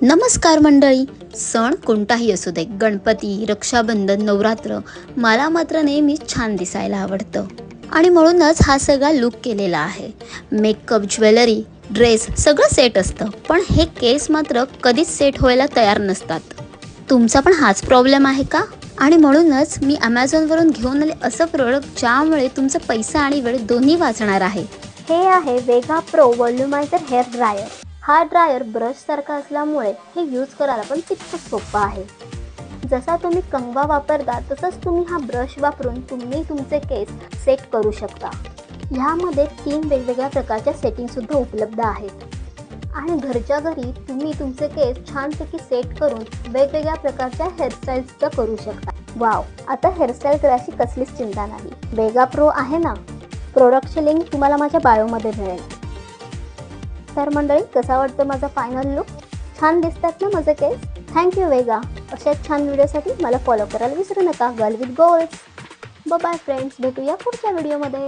नमस्कार मंडळी. सण कोणताही असू दे, गणपती, रक्षाबंधन, नवरात्र, मला मात्र नेहमी छान दिसायला आवडतं आणि म्हणूनच हा सगळा लुक केलेला आहे. मेकअप, ज्वेलरी, ड्रेस सगळं सेट असतं, पण हे केस मात्र कधीच सेट व्हायला तयार नसतात. तुमचा पण हाच प्रॉब्लेम आहे का? आणि म्हणूनच मी ॲमेझॉनवरून घेऊन आले असं प्रोडक्ट ज्यामुळे तुमचा पैसा आणि वेळ दोन्ही वाचणार आहे. हे आहे वेगा प्रो व्हॉल्युमायझर हेअर ड्रायर. हा ड्रायर ब्रश सारखा असल्यामुळे हे यूज करायला पण तितकं सोपं आहे. जसा तुम्ही कंगवा वापरता तसंच तुम्ही हा ब्रश वापरून तुम्ही तुमचे केस सेट करू शकता. ह्यामध्ये 3 वेगवेगळ्या प्रकारच्या सेटिंगसुद्धा उपलब्ध आहेत आणि घरच्या घरी तुम्ही तुमचे केस छानपैकी सेट करून वेगवेगळ्या प्रकारच्या हेअरस्टाईलसुद्धा करू शकता. वाव, आता हेअरस्टाईल करायची कसलीच चिंता नाही. वेगा प्रो आहे ना. प्रोडक्टची लिंक तुम्हाला माझ्या बायोमध्ये मिळेल. तर मंडळी, कसा वाटतं माझा फायनल लुक? छान दिसतात ना माझे केस? थँक्यू वेगा. अशाच छान व्हिडिओसाठी मला फॉलो करायला विसरू नका. Girl with goals. Bye friends, भेटूया पुढच्या व्हिडिओमध्ये.